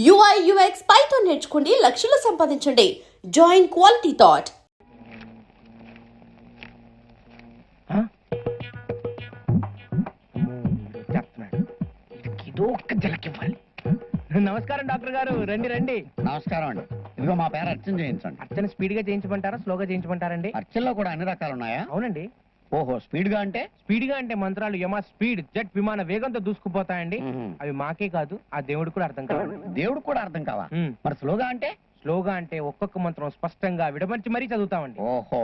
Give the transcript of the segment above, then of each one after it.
UI UX Python నేర్చుకోండి, లక్షలు సంపాదించండి. Join quality thought. నమస్కారం డాక్టర్ గారు, రండి రండి. నమస్కారం అండి. ఇదిగో మా పేరు అర్చన చేయించండి. అర్చన స్పీడ్ గా చేయించమంటారా, స్లోగా చేయించమంటారండి? అర్చనలో కూడా అన్ని రకాలు ఉన్నాయా? అవునండి. ఓహో, స్పీడ్ గా అంటే? స్పీడ్ గా అంటే మంత్రాలు యమ స్పీడ్ జెట్ విమాన వేగంతో దూసుకుపోతాయండి. అవి మాకే కాదు, ఆ దేవుడు కూడా అర్థం కాదు. దేవుడు కూడా అర్థం కావా? మరి స్లోగా అంటే? స్లోగా అంటే ఒక్కొక్క మంత్రం స్పష్టంగా విడమర్చి మరీ చదువుతామండి. ఓహో,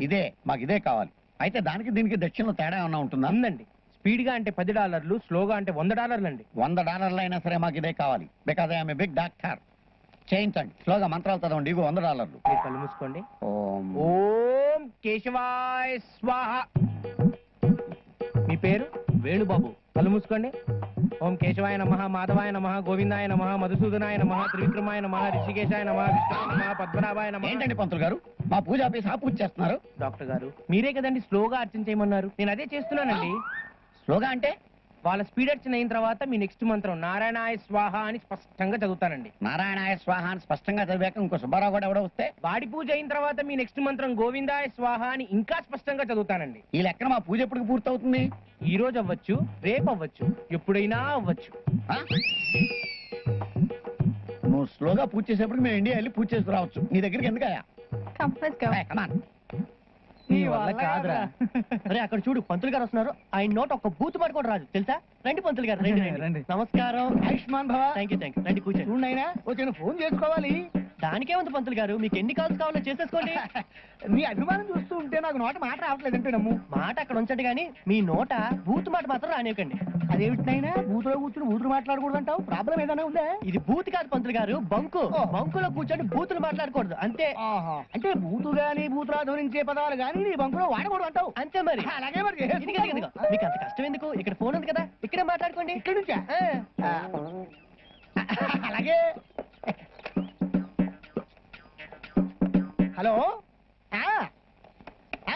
ఇదే మాకు ఇదే కావాలి. అయితే దానికి దీనికి దక్షిణలో తేడా ఏమన్నా ఉంటుందా? ఉందండి. స్పీడ్ గా అంటే $10, స్లోగా అంటే $100 అండి. $100 అయినా సరే మాకు ఇదే కావాలి. Because I'm a big doctor. చేయించండి. స్లోగా మంత్రాలు చదవండి. ఇగో $100. మీరు కళ్ళు మూసుకోండి. ఓం ఓం కేశవాయ స్వాహ. మీ పేరు? వేణుబాబు. కళ్ళు మూసుకోండి. ఓం కేశవాయ నమః, మాధవాయ నమః, గోవిందాయ నమః, మధుసూదనాయ నమః, త్రివిక్రమాయ నమః, ఋషికేశాయ నమః, విష్ణువాయ నమః, పద్మనాభాయ నమః. ఏంటండి పంతులు గారు, మా పూజ ఆపేసి ఆ పూజ చేస్తున్నారు? డాక్టర్ గారు, మీరే కదండి స్లోగా అర్చన చేయమన్నారు. నేను అదే చేస్తున్నానండి. స్లోగా అంటే? వాళ్ళ స్పీడ్ అర్చన అయిన తర్వాత మీ నెక్స్ట్ మంత్రం నారాయణాయ స్వాహ అని స్పష్టంగా చదువుతానండి. నారాయణాయ స్వాహ అని స్పష్టంగా చదివాక ఇంకో సుబ్బారావు కూడా ఎవడో వస్తే వాడి పూజ అయిన తర్వాత మీ నెక్స్ట్ మంత్రం గోవిందాయ స్వాహ అని ఇంకా స్పష్టంగా చదువుతానండి. ఈ లెక్కన మా పూజ ఎప్పటికి పూర్తవుతుంది? ఈ రోజు అవ్వచ్చు, రేపు అవ్వచ్చు, ఎప్పుడైనా అవ్వచ్చు. ఆ? నువ్వు స్లోగా పూజ చేసేప్పటికి మేము ఇండియా వెళ్ళి పూజ చేసి రావచ్చు. నీ దగ్గరికి ఎందుకయ్యా? నీ వల్ల కాదురా. అరే అక్కడ చూడు, పంతులు గారు వస్తున్నారు. ఆయన నోట్ ఒక బూత్ మాట కూడా రాదు తెలుసా? రండి పంతులు గారు, రండి రండి. నమస్కారం. ఆయుష్మాన్ భవ. థ్యాంక్ యూ రండి కూర్చోండి. చూడైనా వచ్చిన ఫోన్ చేసుకోవాలి. దానికేముంది పంతులు గారు, మీకు ఎన్ని కాల్స్ కావాలో చేసేసుకోండి. నీ అభిమానం చూస్తూ ఉంటే నాకు నోట మాట రావట్లేదు అంటే నమ్ము. మాట అక్కడ ఉంచండి కానీ మీ నోట బూత్ మాట మాత్రం రానివ్వకండి. అదేమిటినైనా బూతులో కూర్చుని బూతులు మాట్లాడకూడదు అంటావు? ప్రాబ్లం ఏదైనా ఉందా? ఇది బూత్ కాదు పంతులు గారు, బంకు. బంకులో కూర్చొని బూతులు మాట్లాడకూడదు అంతే. అంటే బూతు గాని బూతులా ధరించే పదాలు గాని నీ బంకులో వాడకూడదు అంటావు? అంతే మరి. అలాగే మరి. ఇదిగో, ఇదిగో. మీకు అంత కష్టం ఎందుకు? ఇక్కడ ఫోన్ ఉంది కదా, ఇక్కడే మాట్లాడుకోండి. ఇక్కడి నుంచా? అలాగే. హలో,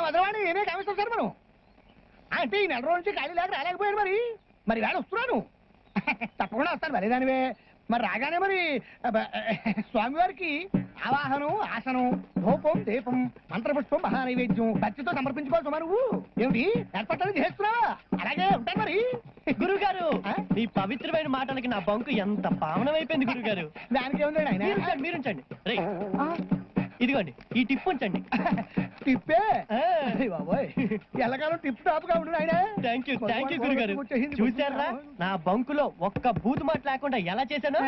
వదలవాడి నేనే కామిస్తాను సార్. మనం అంటే ఈ నెల రోజు నుంచి ఖాళీ లేక రాలేకపోయాను. మరి వేళ వస్తున్నాను. తప్పకుండా వస్తాను. మరి దానివే మరి రాగానే మరి స్వామివారికి ఆవాహనం, ఆసనం, ధూపం, దీపం, మంత్రపుష్పం, మహానైవేద్యం భక్తితో సమర్పించుకోవాలి. నువ్వు ఏమిటి ఏర్పాట్లు చేస్తున్నావా? అలాగే ఉంటాను మరి. గురువు గారు, మీ పవిత్రమైన మాటలకి నా బంకు ఎంత పావనం అయిపోయింది గురువు గారు. దానికి ఏముంది ఆయన? మీరుంచండి. ఇదిగోండి, ఈ టిప్ ఉంచండి. టిప్పే బాబోయ్, ఎల్లకాలం టిప్ టాప్ గా ఉండు ఆయన. థ్యాంక్ యూ గురువు గారు. చూసారా నా బంకులో ఒక్క బూతు మాట లేకుండా ఎలా చేశాను?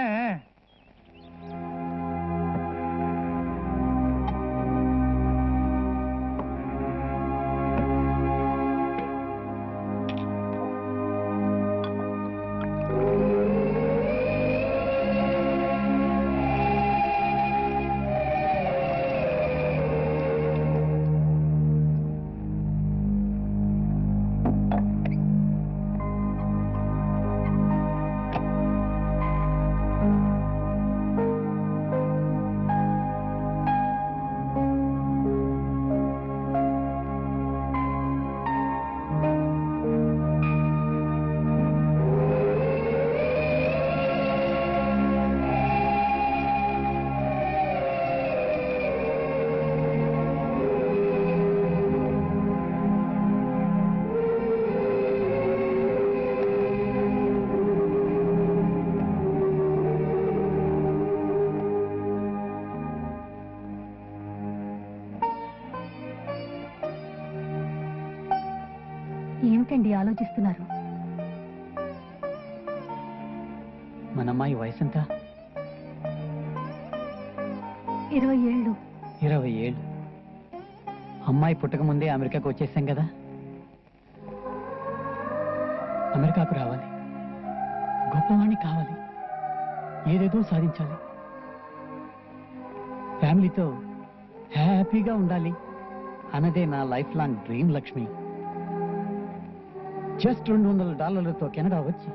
ఏమిటండి ఆలోచిస్తున్నారు? మన అమ్మాయి వయసు ఎంత? 20 ఏళ్ళు. 20 ఏళ్ళు. అమ్మాయి పుట్టక ముందే అమెరికాకు వచ్చేసాం కదా. అమెరికాకు రావాలి, గొప్పవాణ్ణి కావాలి, ఏదేదో సాధించాలి, ఫ్యామిలీతో హ్యాపీగా ఉండాలి అన్నదే నా life long dream. Lakshmi, just $200తో కెనడా వచ్చి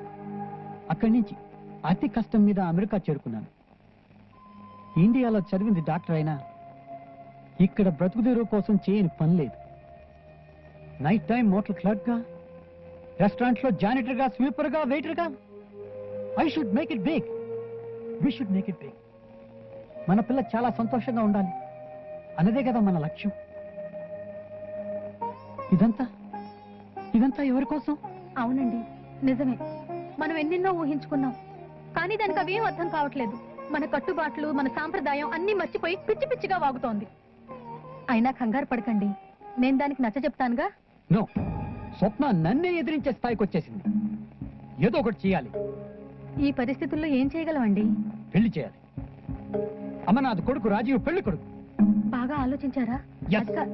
అక్కడి నుంచి అతి కష్టం మీద అమెరికా చేరుకున్నాను. ఇండియాలో చదివింది డాక్టర్ అయినా ఇక్కడ బ్రతుకుదెరువు కోసం చేయని పని లేదు. నైట్ టైం మోటల్ క్లర్క్ గా, రెస్టారెంట్ లో జానిటర్ గా, స్వీపర్ గా, వెయిటర్ గా. I should make it big. We should make it big. మన పిల్ల చాలా సంతోషంగా ఉండాలి అన్నదే కదా మన లక్ష్యం. ఇదంతా ఇదంతా ఎవరి కోసం? అవునండి, నిజమే. మనం ఎన్నెన్నో ఊహించుకున్నాం, కానీ దానికి అవేం అర్థం కావట్లేదు. మన కట్టుబాట్లు, మన సాంప్రదాయం అన్నీ మర్చిపోయి పిచ్చి పిచ్చిగా వాగుతోంది. అయినా కంగారు పడకండి, నేను దానికి నచ్చ చెప్తానుగా. నో, స్వప్న నన్నే ఎదిరించే స్థాయికి వచ్చేసింది. ఏదో ఒకటి చేయాలి. ఈ పరిస్థితుల్లో ఏం చేయగలమండి? పెళ్లి చేయాలి. అమర్నాథ్ కొడుకు రాజీవ్ పెళ్లి కొడుకు. బాగా ఆలోచించారా? Yes. అది కా-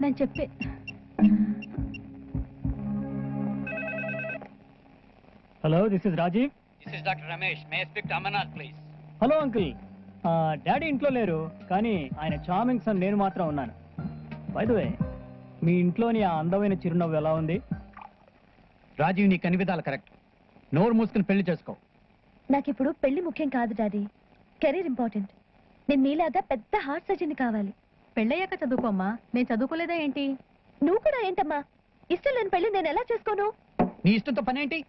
నేను చెప్పే hello, this is Rajiv. This is doctor Ramesh. May I speak to Amarnath please? Hello uncle, daddy ఇంట్లో లేరు, కానీ ఆయన చార్మింగ్ సన్ నేను మాత్రం ఉన్నాను. బై ద వే, మీ ఇంట్లోని ఆ అందమైన చిరునవ్వు ఎలా ఉంది? రాజీవ్, నీ కన్ని విధాలు కరెక్ట్. నోరు మూసుకుని పెళ్లి చేసుకో. నాకిప్పుడు పెళ్లి ముఖ్యం కాదు డాడీ, కెరీర్ ఇంపార్టెంట్. నేను మీలాగా పెద్ద హార్ట్ సర్జన్ కావాలి. పెళ్ళయ్యాక చదువుకోమ్మా. నేను చదువుకోలేదా ఏంటి? నువ్వు కూడా ఏంటమ్మా, ఇష్టం లేని పెళ్లి నేను ఎలా చేసుకోను? నీ ఇష్టంతో పనేంటి?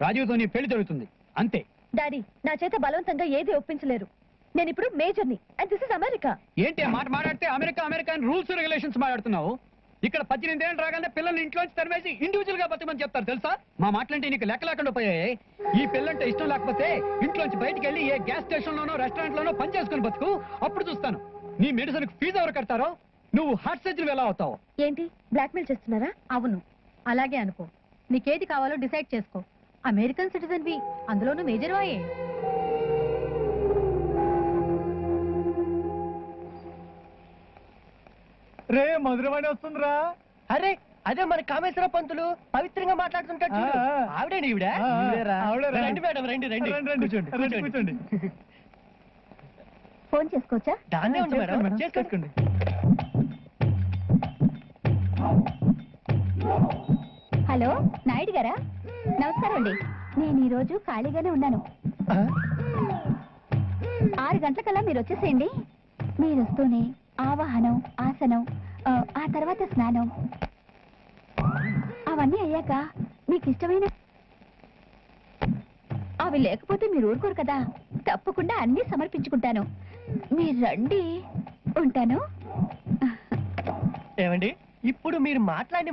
రాజీవ్తో నీ పెళ్లి జరుగుతుంది అంతే. డాడీ, నా చేత బలవంతంగా ఏది ఒప్పించలేరు. నేను ఇప్పుడు మేజర్ని, అండ్ దిస్ ఇస్ అమెరికా. ఏంటి ఆ మాట మాట్లాడితే అమెరికా అమెరికన్ రూల్స్ రెగ్యులేషన్స్ మాట్లాడుతున్నావు? ఇక్కడ 18 ఏళ్ళు రాగానే పిల్లల్ని ఇంట్లోంచి తరిమేసి ఇండివిజువల్ గా బతకమని చెప్తారు తెలుసా? మా మాటలంటే నీకు లెక్క లేకుండా పోయాయి. ఈ పిల్లంటే ఇష్టం లేకపోతే ఇంట్లోంచి బయటికి వెళ్ళి ఏ గ్యాస్ స్టేషన్ లోనో రెస్టారెంట్ లోనో పని చేసుకుని బతుకు. అప్పుడు చూస్తాను నీ మెడిసిన్ ఫీజు ఎవరు కడతారో, నువ్వు హార్ట్ సర్జరీ ఎలా అవుతావు. ఏంటి బ్లాక్మెయిల్ చేస్తున్నారా? అవును, అలాగే అనుకో. నీకేది కావాలో డిసైడ్ చేసుకో. అమెరికన్ సిటిజన్ వి, అందులోనూ మేజర్ వాయే. రే, మధురవాణి వస్తుందిరా. అరే అదే మన కామేశ్వర పంతులు పవిత్రంగా మాట్లాడుతుంటాడు చూడు. ఆవిడేనా ఈవిడ? రండి మేడం, రండి రండి. కూర్చోండి. ఫోన్ చేసుకోవచ్చా? దాన్నే ఉంది మేడం, చేసుకోండి. హలో, నాయుడు గారా? నమస్కారం అండి. నేను ఈ రోజు ఖాళీగానే ఉన్నాను. 6 గంటలకల్లా మీరు వచ్చేసేయండి. మీరు వస్తూనే ఆవాహనం, ఆసనం, ఆ తర్వాత స్నానం, అవన్నీ అయ్యాక మీకు ఇష్టమైన అవి లేకపోతే మీరు ఊరుకోరు కదా. తప్పకుండా అన్నీ సమర్పించుకుంటాను. మీరు రండి. ఉంటాను. ఏమండి, ఇప్పుడు మీరు మాట్లాడి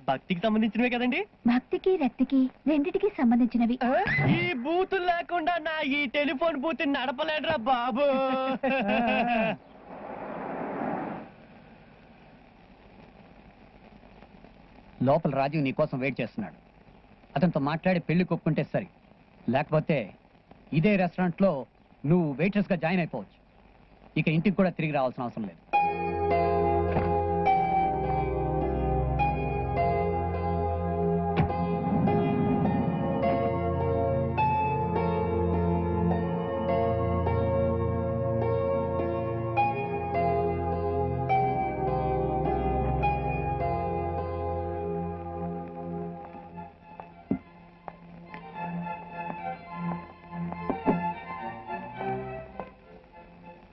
భక్తికి సంబంధించినవే కదండి? భక్తికి రక్తికి రెండిటికి సంబంధించినవి. ఈ బూతులు లేకుండా నా ఈ టెలిఫోన్ బూత్ నడపలేడురా బాబు. లోపల రాజీవ్ నీ కోసం వెయిట్ చేస్తున్నాడు. అతనితో మాట్లాడి పెళ్లి కొప్పుకుంటే సరి, లేకపోతే ఇదే రెస్టారెంట్ లో నువ్వు వెయిట్రెస్ గా జాయిన్ అయిపోవచ్చు. ఇక ఇంటికి కూడా తిరిగి రావాల్సిన అవసరం లేదు.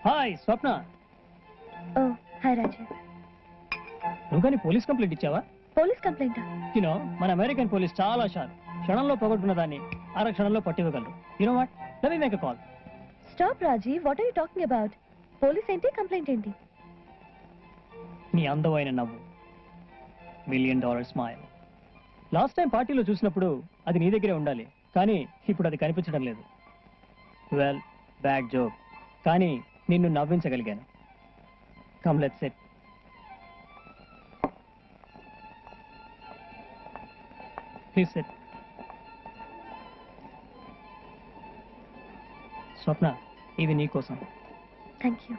Hi Swapna. Oh hi Raju. నువ్వు కానీ పోలీస్ కంప్లైంట్ ఇచ్చావా? పోలీస్ కంప్లైంటా? యూనో, మన అమెరికన్ పోలీస్ చాలా షార్ప్. క్షణంలో పోగొట్టుకున్న దాన్ని అర క్షణంలో పట్టివ్వగలరు. You know what, let me make a call. Stop Raji, what are you talking about? Police ఏంటి, కంప్లైంట్ ఏంటి? నీ అందమైన నవ్వు, $1 మిలియన్ స్మైల్. లాస్ట్ టైం పార్టీలో చూసినప్పుడు అది నీ దగ్గరే ఉండాలి, కానీ ఇప్పుడు అది కనిపించడం లేదు. వెల్, బ్యాడ్ జోక్, కానీ నిన్ను నవ్వించగలిగాను. Come let's sit. Please sit. Swapna, ఇవి నీకోసం. Thank you.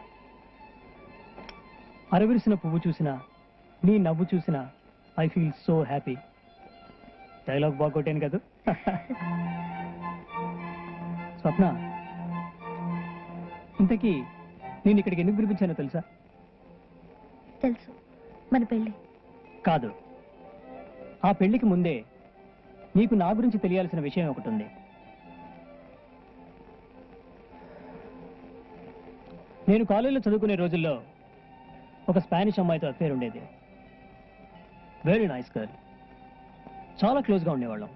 అరవిరిసిన పువ్వు చూసినా, నీ నవ్వు చూసినా I feel so happy. Dialogue బాగొట్టాను కదా. స్వప్న, ఇంతకీ నేను ఇక్కడికి ఎందుకు పిలిపించానో తెలుసా? తెలుసు, మన పెళ్ళి. కాదు, ఆ పెళ్లికి ముందే నీకు నా గురించి తెలియాల్సిన విషయం ఒకటి ఉంది. నేను కాలేజీలో చదువుకునే రోజుల్లో ఒక స్పానిష్ అమ్మాయితో అఫేర్ ఉండేది. Very nice girl. చాలా క్లోజ్గా ఉండేవాళ్ళం.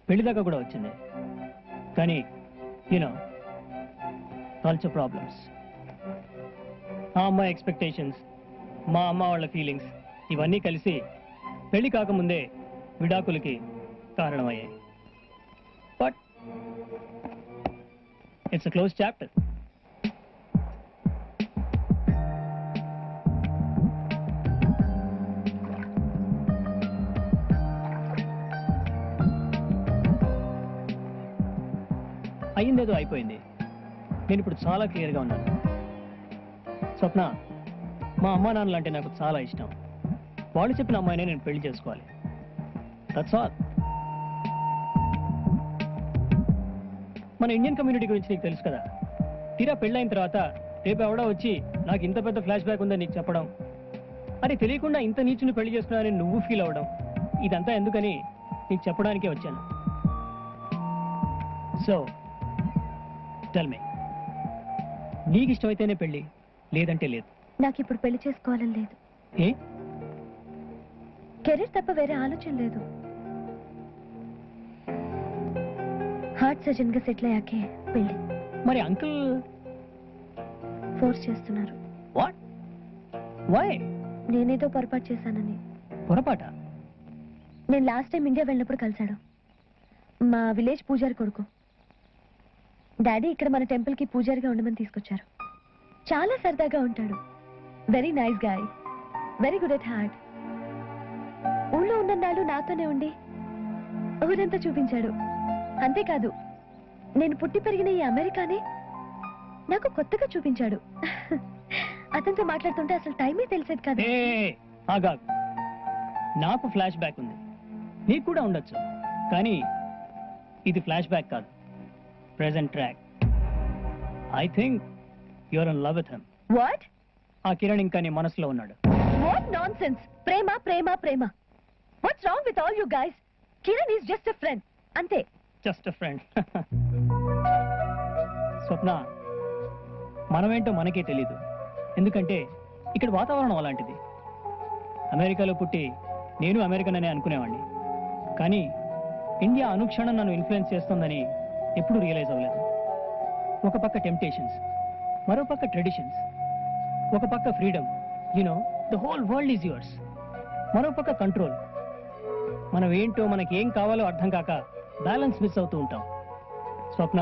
పెళ్లి దాకా కూడా వచ్చింది. కానీ కల్చర్ ప్రాబ్లమ్స్, ఆ అమ్మాయి ఎక్స్పెక్టేషన్స్, మా అమ్మ వాళ్ళ ఫీలింగ్స్ ఇవన్నీ కలిసి పెళ్లి కాకముందే విడాకులకి కారణమయ్యాయి. But it's a close chapter. అయ్యిందేదో అయిపోయింది. నేను ఇప్పుడు చాలా క్లియర్గా ఉన్నాను. స్వప్న, మా అమ్మా నాన్నలు అంటే నాకు చాలా ఇష్టం. వాళ్ళు చెప్పిన అమ్మాయినే నేను పెళ్లి చేసుకోవాలి. That's all. మన ఇండియన్ కమ్యూనిటీ గురించి నీకు తెలుసు కదా. తీరా పెళ్ళైన తర్వాత రేపు ఎవడో వచ్చి నాకు ఇంత పెద్ద ఫ్లాష్ బ్యాక్ ఉందని నీకు చెప్పడం, అది తెలియకుండా ఇంత నీచుని పెళ్లి చేసుకున్నానని నువ్వు ఫీల్ అవ్వడం, ఇదంతా ఎందుకని నీకు చెప్పడానికే వచ్చాను. సో టెల్ మీ, నీకు ఇష్టమైతేనే పెళ్లి, లేదంటే లేదు. నాకు ఇప్పుడు పెళ్లి చేసుకోవాలని లేదు. ఏ? కెరీర్ తప్ప వేరే ఆలోచన లేదు. హార్ట్ సర్జన్ గా సెటిల్ అయ్యాకే పెళ్లి. మరి అంకుల్ ఫోర్స్ చేస్తున్నారు. వాట్? వై? నేనేదో పొరపాటు చేశానని. పొరపాట? నేను లాస్ట్ టైం ఇండియా వెళ్ళినప్పుడు కలిశాడు. మా విలేజ్ పూజారి కొడుకు. డాడీ ఇక్కడ మన టెంపుల్ కి పూజారిగా ఉండమని తీసుకొచ్చారు. చాలా సరదాగా ఉంటాడు. Very nice guy, very good at heart. ఊళ్ళో ఉన్నన్నాళ్ళు నాతోనే ఉండి ఊరంతా చూపించాడు. అంతేకాదు, నేను పుట్టి పెరిగిన ఈ అమెరికానే నాకు కొత్తగా చూపించాడు. అతనితో మాట్లాడుతుంటే అసలు టైమే తెలిసేది కాదు. ఆగాగు. నాకు ఫ్లాష్ బ్యాక్ ఉంది, నీకు కూడా ఉండొచ్చు. కానీ ఇది ఫ్లాష్ బ్యాక్ కాదు, present track. I think you're in love with him. What? ఆ కిరణ్ ఇంకా నీ మనసులో ఉన్నాడు. What nonsense? ప్రేమ ప్రేమ ప్రేమ. What's wrong with all you guys? Kiran is just a friend, అంతే. Just a friend. స్వప్న, మనమేంటో మనకే తెలీదు. ఎందుకంటే ఇక్కడ వాతావరణం అలాంటిది. అమెరికాలో పుట్టి నేను అమెరికన్ అనే అనుకునేవాడిని. కానీ ఇండియా అనుక్షణం నన్ను ఇన్ఫ్లుయెన్స్ చేస్తుందని ఎప్పుడు రియలైజ్ అవ్వలేదు. ఒక పక్క టెంప్టేషన్స్, మరో పక్క ట్రెడిషన్స్, ఒక పక్క freedom, the whole world is yours. మరో పక్క కంట్రోల్. మనం ఏంటో మనకి ఏం కావాలో అర్థం కాక బ్యాలెన్స్ మిస్ అవుతూ ఉంటాం. స్వప్న,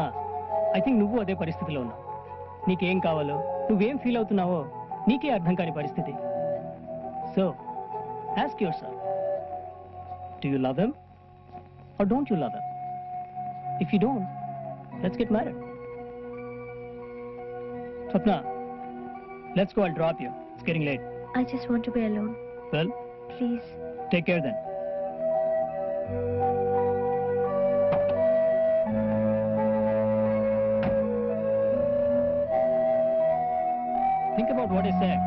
ఐ థింక్ నువ్వు అదే పరిస్థితిలో ఉన్నావు. నీకేం కావాలో, నువ్వేం ఫీల్ అవుతున్నావో నీకే అర్థం కాని పరిస్థితి. So ask your self, do you love him or don't you love him? If you don't, let's get married. Swapna, let's go. I'll drop you. It's getting late. I just want to be alone. Well, Please. take care then. Think about what I said.